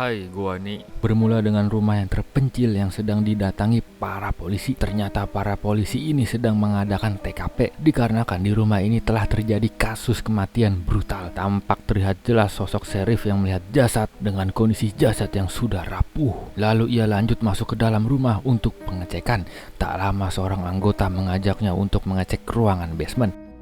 Hai, gua Ni. Bermula dengan rumah yang terpencil yang sedang didatangi para polisi. Ternyata para polisi ini sedang mengadakan TKP dikarenakan di rumah ini telah terjadi kasus kematian brutal. Tampak terlihat jelas sosok Sheriff yang melihat jasad dengan kondisi jasad yang sudah rapuh. Lalu ia lanjut masuk ke dalam rumah untuk pengecekan. Tak lama seorang anggota mengajaknya untuk mengecek ruangan basement.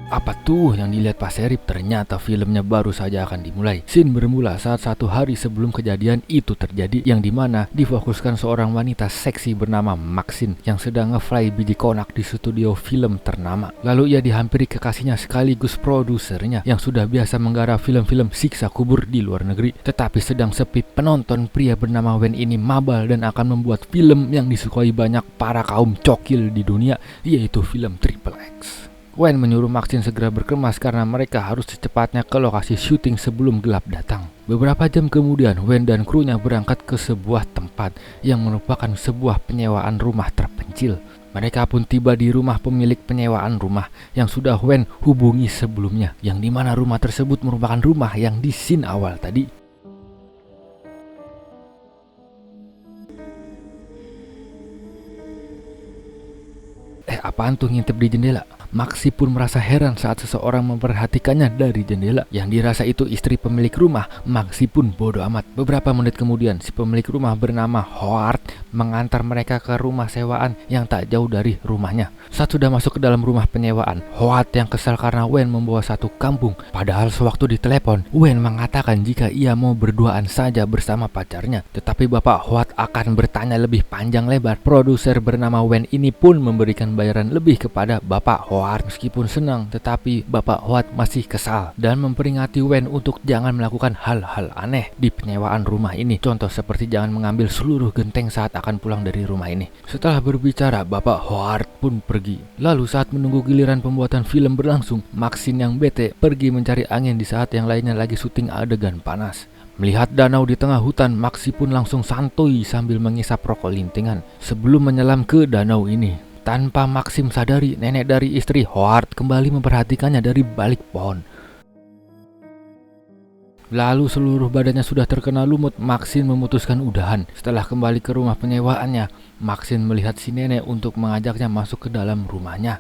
Apa tuh yang dilihat Pak Sheriff? Ternyata filmnya baru saja akan dimulai. Scene bermula saat 1 hari sebelum kejadian itu terjadi, yang dimana difokuskan seorang wanita seksi bernama Maxine yang sedang nge-fly biji konak di studio film ternama. Lalu ia dihampiri kekasihnya sekaligus produsernya yang sudah biasa menggarap film-film siksa kubur di luar negeri. Tetapi sedang sepi penonton, pria bernama Wen ini mabal dan akan membuat film yang disukai banyak para kaum cokil di dunia, yaitu film Triple X. Wen menyuruh Maxine segera berkemas karena mereka harus secepatnya ke lokasi syuting sebelum gelap datang. Beberapa jam kemudian, Wen dan krunya berangkat ke sebuah tempat yang merupakan sebuah penyewaan rumah terpencil. Mereka pun tiba di rumah pemilik penyewaan rumah yang sudah Wen hubungi sebelumnya, yang dimana rumah tersebut merupakan rumah yang di scene awal tadi. Apaan tuh ngintip di jendela? Maxi pun merasa heran saat seseorang memperhatikannya dari jendela. Yang dirasa itu istri pemilik rumah. Maxi pun bodoh amat. Beberapa menit kemudian, si pemilik rumah bernama Howard mengantar mereka ke rumah sewaan yang tak jauh dari rumahnya. Saat sudah masuk ke dalam rumah penyewaan, Howard yang kesal karena Wen membawa satu kampung. Padahal sewaktu ditelepon, Wen mengatakan jika ia mau berduaan saja bersama pacarnya. Tetapi Bapak Howard akan bertanya lebih panjang lebar. Produser bernama Wen ini pun memberikan bayaran lebih kepada Bapak Howard. Meskipun senang, tetapi Bapak Howard masih kesal dan memperingati Wen untuk jangan melakukan hal-hal aneh di penyewaan rumah ini. Contoh seperti jangan mengambil seluruh genteng saat akan pulang dari rumah ini. Setelah berbicara, Bapak Howard pun pergi. Lalu saat menunggu giliran pembuatan film berlangsung, Maxine yang bete pergi mencari angin di saat yang lainnya lagi syuting adegan panas. Melihat danau di tengah hutan, Maxi pun langsung santuy sambil mengisap rokok lintingan sebelum menyelam ke danau ini. Tanpa Maxim sadari, nenek dari istri Howard kembali memperhatikannya dari balik pohon. Lalu seluruh badannya sudah terkena lumut, Maxine memutuskan udahan. Setelah kembali ke rumah penyewaannya, Maxine melihat si nenek untuk mengajaknya masuk ke dalam rumahnya.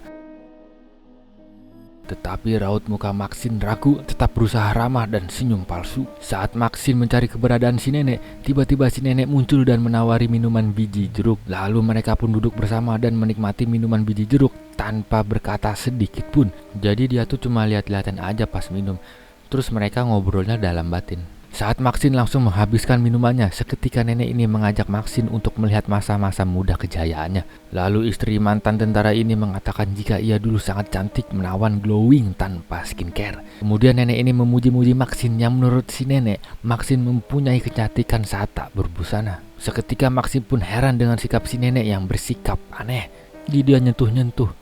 Tetapi raut muka Maxine ragu, tetap berusaha ramah dan senyum palsu. Saat Maxine mencari keberadaan si nenek, tiba-tiba si nenek muncul dan menawari minuman biji jeruk. Lalu mereka pun duduk bersama dan menikmati minuman biji jeruk tanpa berkata sedikit pun. Jadi dia tuh cuma lihat-lihatan aja pas minum. Terus mereka ngobrolnya dalam batin. Saat Maxine langsung menghabiskan minumannya, seketika nenek ini mengajak Maxine untuk melihat masa-masa muda kejayaannya. Lalu istri mantan tentara ini mengatakan jika ia dulu sangat cantik, menawan, glowing tanpa skincare. Kemudian nenek ini memuji-muji Maxine yang menurut si nenek, Maxine mempunyai kecantikan saat tak berbusana. Seketika Maxine pun heran dengan sikap si nenek yang bersikap aneh. Dia nyentuh-nyentuh.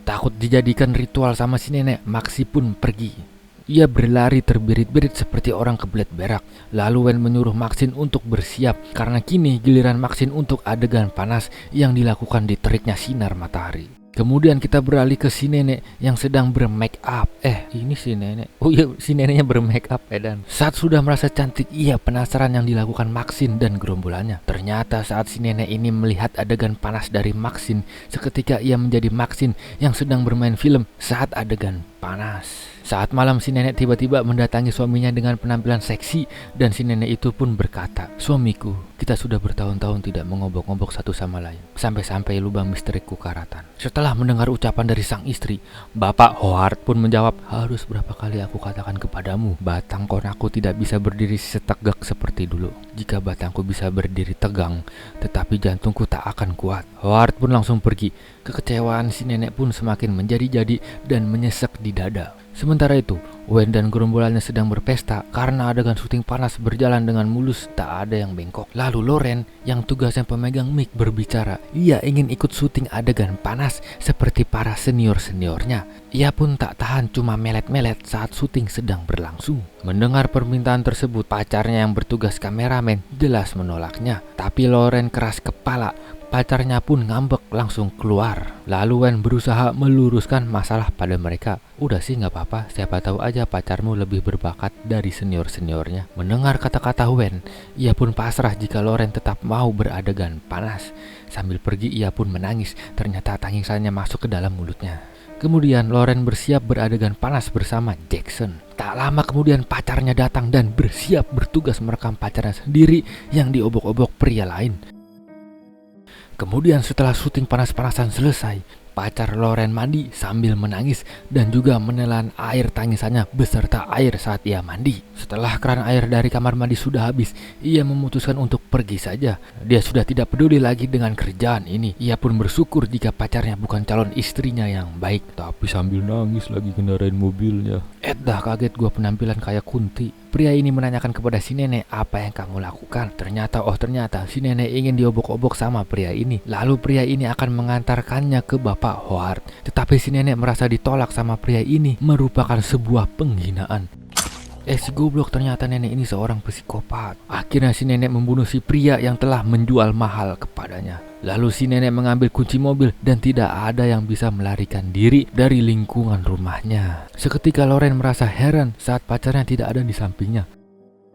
Takut dijadikan ritual sama si nenek, Maxi pun pergi. Ia berlari terbirit-birit seperti orang kebelet berak. Lalu Wen menyuruh Maxine untuk bersiap karena kini giliran Maxine untuk adegan panas yang dilakukan di teriknya sinar matahari. Kemudian kita beralih ke si nenek yang sedang bermake up. Ini si nenek. Oh iya, si neneknya bermake up dan saat sudah merasa cantik, ia penasaran yang dilakukan Maxine dan gerombolannya. Ternyata saat si nenek ini melihat adegan panas dari Maxine, seketika ia menjadi Maxine yang sedang bermain film saat adegan panas. Saat malam si nenek tiba-tiba mendatangi suaminya dengan penampilan seksi dan si nenek itu pun berkata, "Suamiku, kita sudah bertahun-tahun tidak mengobok-ngobok satu sama lain. Sampai-sampai lubang mistriku karatan." Setelah mendengar ucapan dari sang istri, Bapak Howard pun menjawab, "Harus berapa kali aku katakan kepadamu, batang konakku tidak bisa berdiri setegak seperti dulu. Jika batangku bisa berdiri tegang, tetapi jantungku tak akan kuat." Howard pun langsung pergi. Kekecewaan si nenek pun semakin menjadi-jadi dan menyesek di dada. Sementara itu, Wen dan gerombolannya sedang berpesta karena adegan syuting panas berjalan dengan mulus, tak ada yang bengkok. Lalu Loren yang tugasnya pemegang mic berbicara. Ia ingin ikut syuting adegan panas seperti para senior-seniornya. Ia pun tak tahan, cuma melet-melet saat syuting sedang berlangsung. Mendengar permintaan tersebut, pacarnya yang bertugas kameramen jelas menolaknya. Tapi Loren keras kepala. pacarnya pun ngambek langsung keluar. Lalu Wen berusaha meluruskan masalah pada mereka. Udah sih nggak apa-apa, siapa tahu aja pacarmu lebih berbakat dari senior-seniornya. Mendengar kata-kata Wen, ia pun pasrah jika Loren tetap mau beradegan panas. Sambil pergi ia pun menangis, ternyata tangisannya masuk ke dalam mulutnya. Kemudian Loren bersiap beradegan panas bersama Jackson. Tak lama kemudian pacarnya datang dan bersiap bertugas merekam pacarnya sendiri yang diobok-obok pria lain. Kemudian setelah syuting panas-panasan selesai, pacar Loren mandi sambil menangis dan juga menelan air tangisannya beserta air saat ia mandi. Setelah keran air dari kamar mandi sudah habis, ia memutuskan untuk pergi saja. Dia sudah tidak peduli lagi dengan kerjaan ini. Ia pun bersyukur jika pacarnya bukan calon istrinya yang baik. Tapi sambil nangis lagi kendarain mobilnya. Dah kaget gua penampilan kayak Kunti. Pria ini menanyakan kepada si nenek apa yang kamu lakukan. Ternyata si nenek ingin diobok-obok sama pria ini. Lalu pria ini akan mengantarkannya ke Bapak Howard. Tetapi si nenek merasa ditolak sama pria ini merupakan sebuah penghinaan. Si goblok, ternyata nenek ini seorang psikopat. Akhirnya si nenek membunuh si pria yang telah menjual mahal kepadanya. Lalu si nenek mengambil kunci mobil dan tidak ada yang bisa melarikan diri dari lingkungan rumahnya. Seketika Loren merasa heran saat pacarnya tidak ada di sampingnya.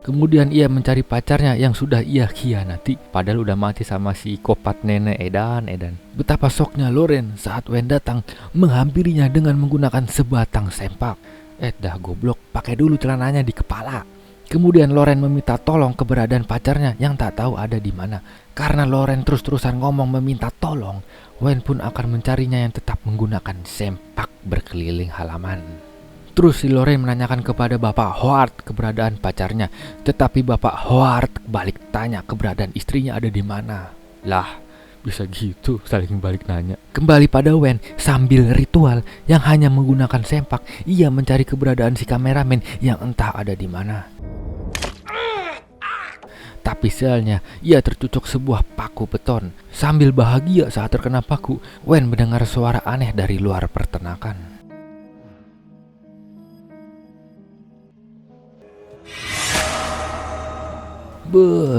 Kemudian ia mencari pacarnya yang sudah ia khianati, padahal udah mati sama si psikopat nenek edan. Betapa syoknya Loren saat Wen datang menghampirinya dengan menggunakan sebatang sempak. Dah goblok, pakai dulu celananya di kepala. Kemudian Loren meminta tolong keberadaan pacarnya yang tak tahu ada di mana. Karena Loren terus-terusan ngomong meminta tolong, Wen pun akan mencarinya yang tetap menggunakan sempak berkeliling halaman. Terus si Loren menanyakan kepada Bapak Howard keberadaan pacarnya, tetapi Bapak Howard balik tanya keberadaan istrinya ada di mana. Lah, bisa gitu saling balik nanya. Kembali pada Wen, sambil ritual yang hanya menggunakan sempak, ia mencari keberadaan si kameramen yang entah ada di mana. Tapi sialnya, ia tercucuk sebuah paku beton. Sambil bahagia saat terkena paku, Wen mendengar suara aneh dari luar peternakan.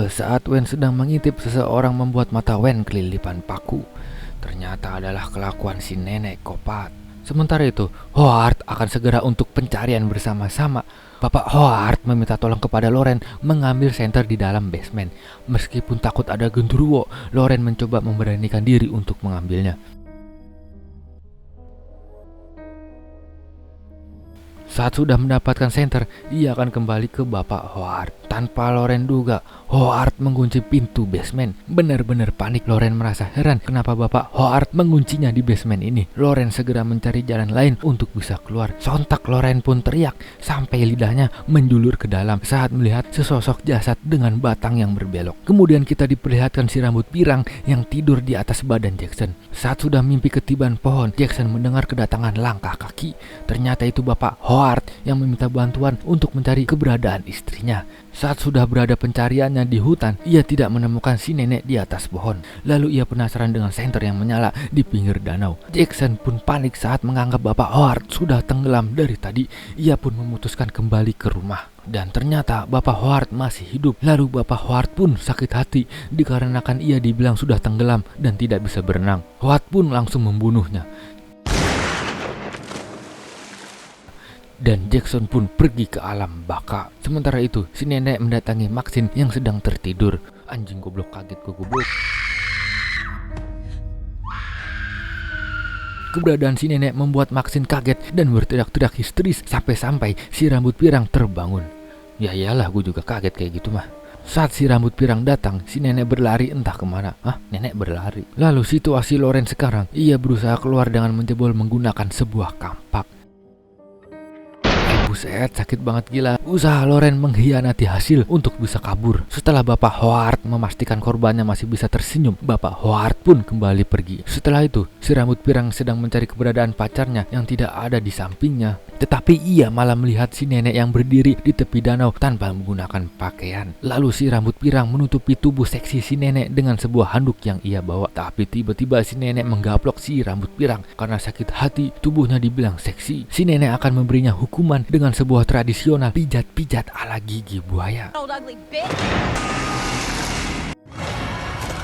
Saat Wen sedang mengintip, seseorang membuat mata Wen kelilipan paku. Ternyata adalah kelakuan si nenek kopat. Sementara itu, Howard akan segera untuk pencarian bersama-sama. Bapak Howard meminta tolong kepada Loren mengambil senter di dalam basement. Meskipun takut ada genderuwo, Loren mencoba memberanikan diri untuk mengambilnya. Saat sudah mendapatkan senter, ia akan kembali ke Bapak Howard. Tanpa Loren duga, Howard mengunci pintu basement. Benar-benar panik. Loren merasa heran kenapa Bapak Howard menguncinya di basement ini. Loren segera mencari jalan lain untuk bisa keluar. Sontak Loren pun teriak sampai lidahnya menjulur ke dalam saat melihat sesosok jasad dengan batang yang berbelok. Kemudian kita diperlihatkan si rambut pirang yang tidur di atas badan Jackson. Saat sudah mimpi ketiban pohon, Jackson mendengar kedatangan langkah kaki. Ternyata itu Bapak Howard yang meminta bantuan untuk mencari keberadaan istrinya. Saat sudah berada pencariannya di hutan, ia tidak menemukan si nenek di atas pohon. Lalu ia penasaran dengan senter yang menyala di pinggir danau. Jackson pun panik saat menganggap Bapak Howard sudah tenggelam dari tadi. Ia pun memutuskan kembali ke rumah. Dan ternyata Bapak Howard masih hidup. Lalu Bapak Howard pun sakit hati dikarenakan ia dibilang sudah tenggelam dan tidak bisa berenang. Howard pun langsung membunuhnya. Dan Jackson pun pergi ke alam baka. Sementara itu, si nenek mendatangi Maxine yang sedang tertidur. Anjing goblok, kaget gue goblok. Keberadaan si nenek membuat Maxine kaget dan berteriak-teriak histeris sampai-sampai si rambut pirang terbangun. Ya iyalah, gue juga kaget kayak gitu mah. Saat si rambut pirang datang, si nenek berlari entah kemana. Nenek berlari. Lalu situasi Loren sekarang, ia berusaha keluar dengan menjebol menggunakan sebuah kampak. Buset, sakit banget gila. Usaha Loren mengkhianati hasil untuk bisa kabur. Setelah Bapak Howard memastikan korbannya masih bisa tersenyum, Bapak Howard pun kembali pergi. Setelah itu, si rambut pirang sedang mencari keberadaan pacarnya yang tidak ada di sampingnya. Tetapi ia malah melihat si nenek yang berdiri di tepi danau tanpa menggunakan pakaian. Lalu si rambut pirang menutupi tubuh seksi si nenek dengan sebuah handuk yang ia bawa. Tapi tiba-tiba si nenek menggaplok si rambut pirang. Karena sakit hati, tubuhnya dibilang seksi. Si nenek akan memberinya hukuman dengan sebuah tradisional pijat-pijat ala gigi buaya.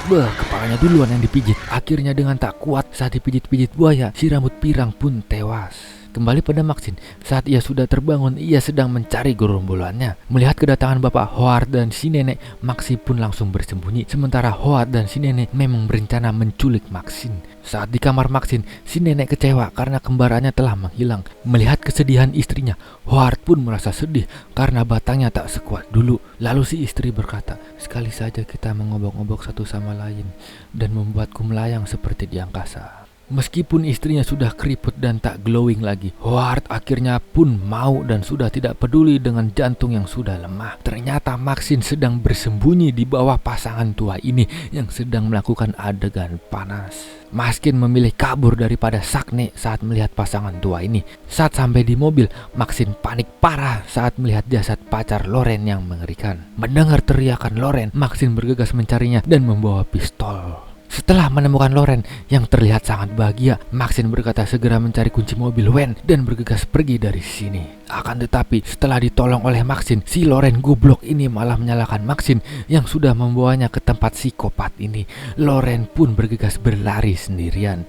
Kepalanya duluan yang dipijit. Akhirnya dengan tak kuat saat dipijit-pijit buaya, si rambut pirang pun tewas. Kembali pada Maxine, saat ia sudah terbangun, ia sedang mencari gerombolannya. Melihat kedatangan Bapak Howard dan si nenek, Maxine pun langsung bersembunyi. Sementara Howard dan si nenek memang berencana menculik Maxine. Saat di kamar Maxine, si nenek kecewa karena kembarannya telah menghilang. Melihat kesedihan istrinya, Howard pun merasa sedih karena batangnya tak sekuat dulu. Lalu si istri berkata, "Sekali saja kita mengobok-obok satu sama lain dan membuatku melayang seperti di angkasa." Meskipun istrinya sudah keriput dan tak glowing lagi, Howard akhirnya pun mau dan sudah tidak peduli dengan jantung yang sudah lemah. Ternyata Maxine sedang bersembunyi di bawah pasangan tua ini yang sedang melakukan adegan panas. Maxine memilih kabur daripada Sakne saat melihat pasangan tua ini. Saat sampai di mobil, Maxine panik parah saat melihat jasad pacar Loren yang mengerikan. Mendengar teriakan Loren, Maxine bergegas mencarinya dan membawa pistol. Setelah menemukan Loren yang terlihat sangat bahagia, Maxine berkata segera mencari kunci mobil Wen dan bergegas pergi dari sini. Akan tetapi setelah ditolong oleh Maxine, si Loren goblok ini malah menyalahkan Maxine yang sudah membawanya ke tempat psikopat ini. Loren pun bergegas berlari sendirian.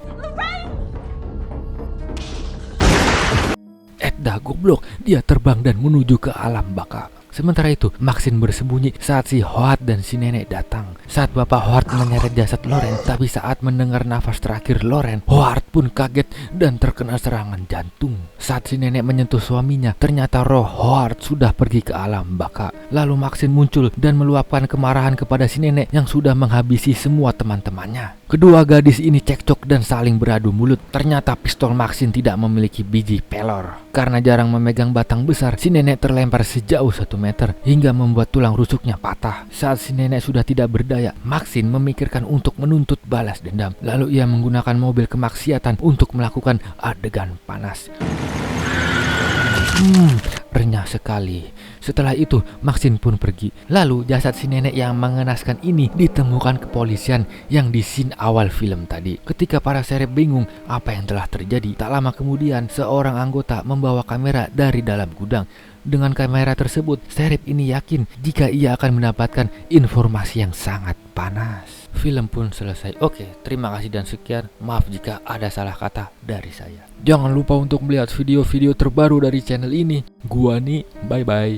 Dah goblok, dia terbang dan menuju ke alam baka. Sementara itu, Maxine bersembunyi saat si Howard dan si nenek datang. Saat Bapak Howard menyeret jasad Loren, tapi saat mendengar nafas terakhir Loren, Howard pun kaget dan terkena serangan jantung. Saat si nenek menyentuh suaminya, ternyata roh Howard sudah pergi ke alam baka. Lalu Maxine muncul dan meluapkan kemarahan kepada si nenek yang sudah menghabisi semua teman-temannya. Kedua gadis ini cekcok dan saling beradu mulut. Ternyata pistol Maxine tidak memiliki biji pelor. Karena jarang memegang batang besar, si nenek terlempar sejauh 1 meter hingga membuat tulang rusuknya patah. Saat si nenek sudah tidak berdaya, Maxine memikirkan untuk menuntut balas dendam. Lalu ia menggunakan mobil kemaksiatan untuk melakukan adegan panas. Renyah sekali. Setelah itu, Maxine pun pergi. Lalu jasad si nenek yang mengenaskan ini ditemukan kepolisian yang di scene awal film tadi. Ketika para serep bingung apa yang telah terjadi, tak lama kemudian seorang anggota membawa kamera dari dalam gudang. Dengan kamera tersebut, serep ini yakin jika ia akan mendapatkan informasi yang sangat panas. Film pun selesai. Oke, terima kasih dan sekian. Maaf jika ada salah kata dari saya. Jangan lupa untuk melihat video-video terbaru dari channel ini. Gua nih, bye-bye.